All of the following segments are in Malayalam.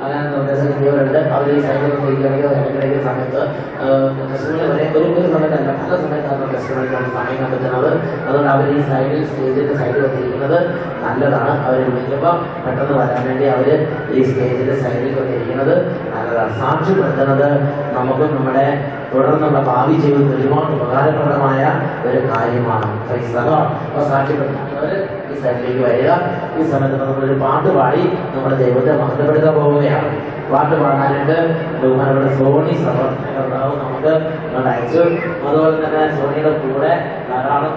അങ്ങനെ നിർദ്ദേശം കിട്ടിയവരുണ്ട്. അവർ ഈ സൈഡിൽ ഇരിക്കുകയാണെങ്കിൽ സമയത്ത് ടെസ്റ്റുകൾ വരെ ഒരു സമയത്തല്ല പല സമയത്താണ് ടെസ്റ്റുകളിൽ സമയം കണ്ടെത്തുന്നത്. അതുകൊണ്ട് അവർ ഈ സൈഡിൽ സ്റ്റേജിൻ്റെ സൈഡിൽ വന്നിരിക്കുന്നത് നല്ലതാണ്. അവർ വിളിക്കുമ്പോൾ പെട്ടെന്ന് വരാൻ വേണ്ടി അവർ ഈ സ്റ്റേജിൻ്റെ സൈഡിൽ വന്നിരിക്കുന്നത് നല്ലതാണ്. സാക്ഷ്യപ്പെടുത്തുന്നത് നമുക്ക് നമ്മുടെ തുടർന്നുള്ള ഭാവി ജീവിതത്തിൽ ഒരുപാട് ഉപകാരപ്രദമായ ഒരു കാര്യമാണ്. അപ്പോൾ സാക്ഷ്യപ്പെടുത്തുന്നവർ ഈ സൈഡിലേക്ക് വരിക. ഈ സമയത്ത് നമ്മളൊരു പാട്ട് പാടി നമ്മുടെ ദൈവത്തെ മഹത്വപ്പെടുത്താൻ പോവുകയാണ്. പാട്ട് പാടാനായിട്ട് ബഹുമാനപ്പെട്ട സോണി സമർപ്പണങ്ങളുണ്ടാവും നമുക്ക് അയച്ചു. അതുപോലെ തന്നെ സോണിയുടെ കൂടെ ധാരാളം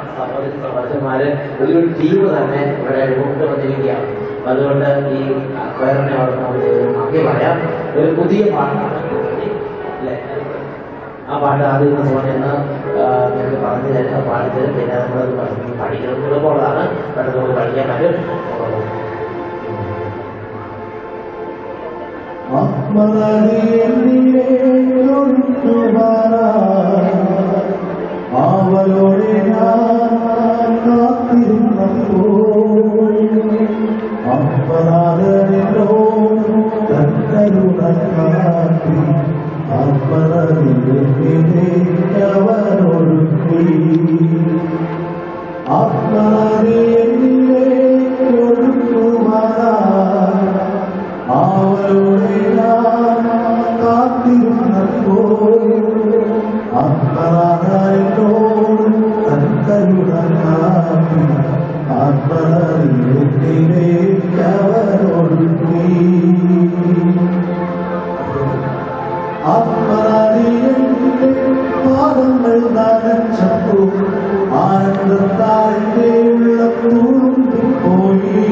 സഹോദരന്മാര് ഒരു ടീം തന്നെ ഇവിടെ രൂപപ്പെട്ട് വന്നിരിക്കുകയാണ്. അതുകൊണ്ട് ഈ കൊയറിനെ അവർക്ക് നമുക്ക് പറയാം. ഒരു പുതിയ പാട്ടാണ് അല്ലേ? ആ പാട്ട് ആദ്യം സോണിയെന്ന് ഞങ്ങൾക്ക് പറഞ്ഞു തരാം, പാടിത്തരും. പിന്നെ നമ്മളത് പഠിക്കുന്നത് എളുപ്പമുള്ളതാണ്, പെട്ടെന്ന് നമുക്ക് പഠിക്കാൻ പറ്റും. അവളോടെ ഞാൻ കാത്തിരുന്നപ്പോൾ അപ്പനാഥനോ തന്നരുണ കാത്തി അവനൊഴുക്കി ആത്മനിലെ ഒഴുക്കുമാറാ അവളോടെ ഞാൻ കാത്തിരുന്നപ്പോൾ ആത്മനാഥനോ തന്നരുണ കാത്തി ആത്മനിലെ അവനൊഴുക്കി ആത്മനാഥിന്റെ പാദങ്ങൾ നനച്ചപ്പോ ആനന്ദത്താന്റെ ഉള്ളൂരിൽ പോയി.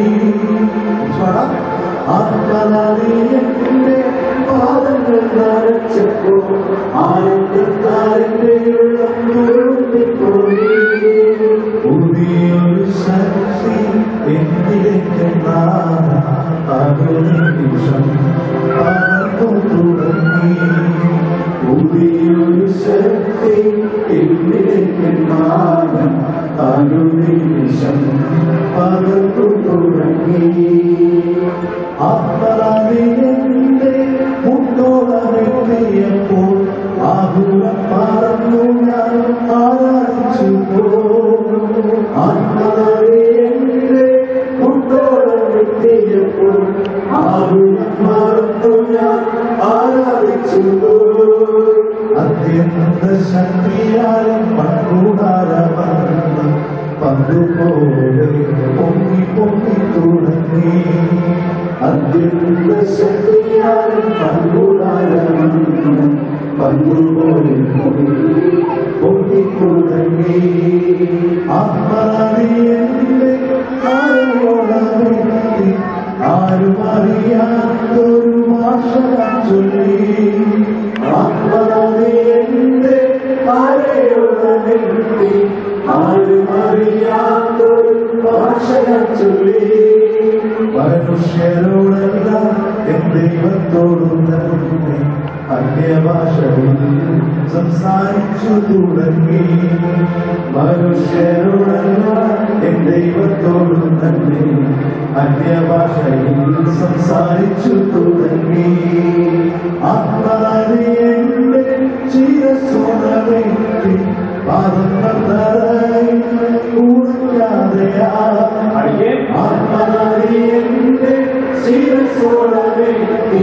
ആത്മനാഥിന്റെ പാദങ്ങൾ നനച്ചപ്പോ ആനന്ദത്താന്റെ ഉള്ളൂരിൽ പോയി. പുതിയൊരു ശക്തി എന്നിലേക്ക് നിമിഷം തുടങ്ങി. പുതിയൊരു ശക്തി എന്നിലേക്ക് നിമിഷം പകർത്തു തുടങ്ങി. ആത്മനാഥിന്റെ മുന്നോളമെത്തിയപ്പോൾ ആകുലം പറഞ്ഞു ഞാൻ ആരാധിച്ചു. ആത്മനാഥിന്റെ മുന്നോളമെത്തിയപ്പോൾ ആകുലം പറഞ്ഞു ഞാൻ ആരാധിച്ചു. അത്യന്ത ശക്തിയാലും പങ്കുകാരമെന്ന് പങ്കുപോലെ പൊങ്ങി പൊങ്ങി തുടങ്ങി. അത്യന്ത ശക്തിയാലും പങ്കുകാരമെന്ന് പങ്കുപോലെ പൊങ്ങി തുടങ്ങി. ആത്മനാഥിന്റെ ആരോളമെത്തി ആരും അറിയാത്തൊരു ഭാഷ ചൊല്ലി. ആത്മനാഥിന്റെ ആരോളമെത്തി ആരും അറിയാത്തൊരു ഭാഷ ചൊല്ലി. മനുഷ്യരോടല്ല എൻ ദൈവത്തോടും തന്നെ അന്യഭാഷയിൽ സംസാരിച്ചു തുടങ്ങി. മനുഷ്യരോടല്ല എൻ ദൈവത്തോടും തന്നെ അന്യഭാഷയിൽ സംസാരിച്ചു തുടങ്ങി. ആത്മനാഥിന്റെ ശിരസ്സുണർത്തി പാദങ്ങൾ തറയിൽ കൂടാതെയാ. ആത്മനാഥിന്റെ ശിരസ്സുണർത്തി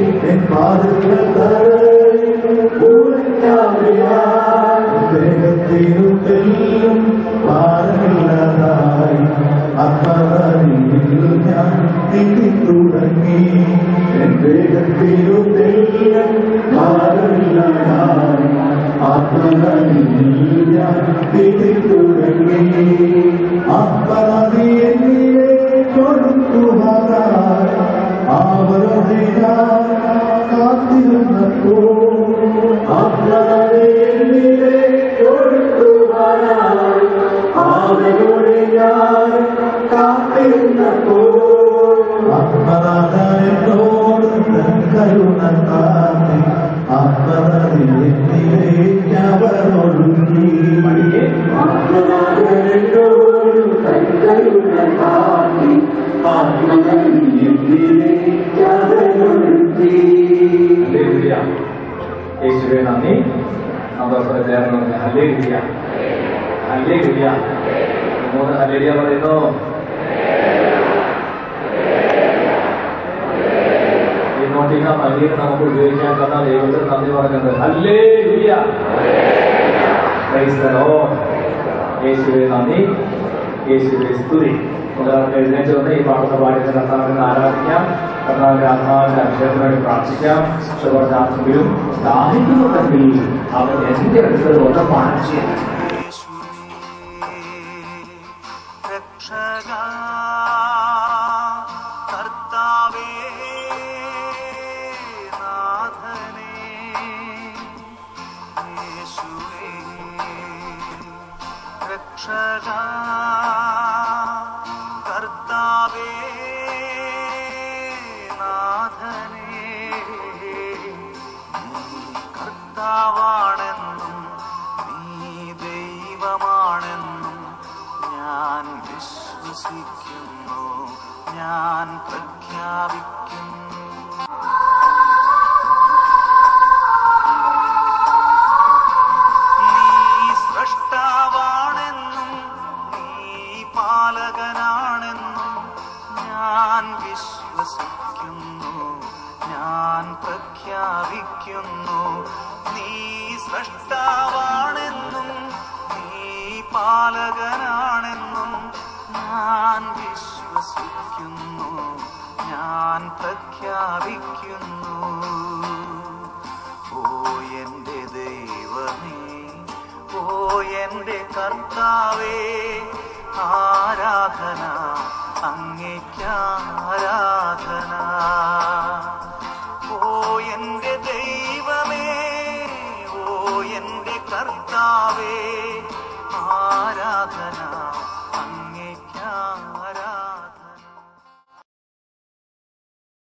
പാദങ്ങൾ തറയിൽ കൂടാതെയാ. ദേഹത്തിനും പാരമില്ലാതായി ആത്മനാഥിയിൽ ഞാൻ നീതി തുടങ്ങി. ദേഹത്തിനും പാരമില്ലാതായി ആത്മനാഥിയിൽ ഞാൻ നീതി തുടങ്ങി. ആത്മനാഥി എന്നിലെ കൊടുക്കുമാറായി അവരുടെ ഞാൻ കാത്തിരുന്നപ്പോൾ ആത്മനാഥി എന്നിലെ കൊടുക്കുമാറായി അവരുടെ ഞാൻ കാത്തിരുന്നപ്പോൾ ആത്മനാഥ എന്നോട് തൻ കരുണ കാത്തി ആത്മനാഥി എന്നിലേക്ക് അവനൊഴുക്കി. ആത്മനാഥ എന്നോട് തൻ കരുണ കാത്തി ആത്മനാഥി എന്നിലേക്ക് അവനൊഴുക്കി. യേശുവേ നന്ദി. നമ്മുടെ ചേർന്ന് ഹല്ലേലൂയ, ഹല്ലേലൂയ. 3 ഹല്ലേലൂയ പറയുന്നു. ഇങ്ങോട്ടേക്ക് ആ മലയിൽ നമുക്ക് ഉപയോഗിക്കാൻ തന്ന ദൈവത്തിന് നന്ദി പറഞ്ഞത് ഹല്ലേലൂയ. Praise the Lord. യേശുവേ നന്ദി, യേശുവേ സ്തുതി. നമുക്ക് എഴുന്നേറ്റ് വന്ന് ഈ പാട്ടത്തെ പാടിയിട്ട് കർത്താവിനെ ആരാധിക്കാം. കർത്താവിന്റെ ആത്മാവിന്റെ അക്ഷരത്തിന് വേണ്ടി പ്രാർത്ഥിക്കാം. ശുഭർജാത്മകരും ദാഹിക്കുന്നുണ്ടെങ്കിൽ അവൻ എന്റെ അടുത്ത് ഒന്ന് പാടിച്ചു. കർത്താവേ നാഥനേ, കർത്താവാണെന്നും നീ ദൈവമാണെന്നും ഞാൻ വിശ്വസിക്കുന്നു, ഞാൻ പ്രഖ്യാപിക്കുന്നു. ഞാൻ വിശ്വസിക്കുന്നു, ഞാൻ പ്രഖ്യാപിക്കുന്നു. നീ സ്രഷ്ടാവാണെന്നും നീ പാലകനാണെന്നും ഞാൻ വിശ്വസിക്കുന്നു, ഞാൻ പ്രഖ്യാപിക്കുന്നു. ഓ എന്റെ ദൈവമേ, ഓ എന്റെ കർത്താവേ, ആരാധന അങ്ങേയ്ക്കാരാധന.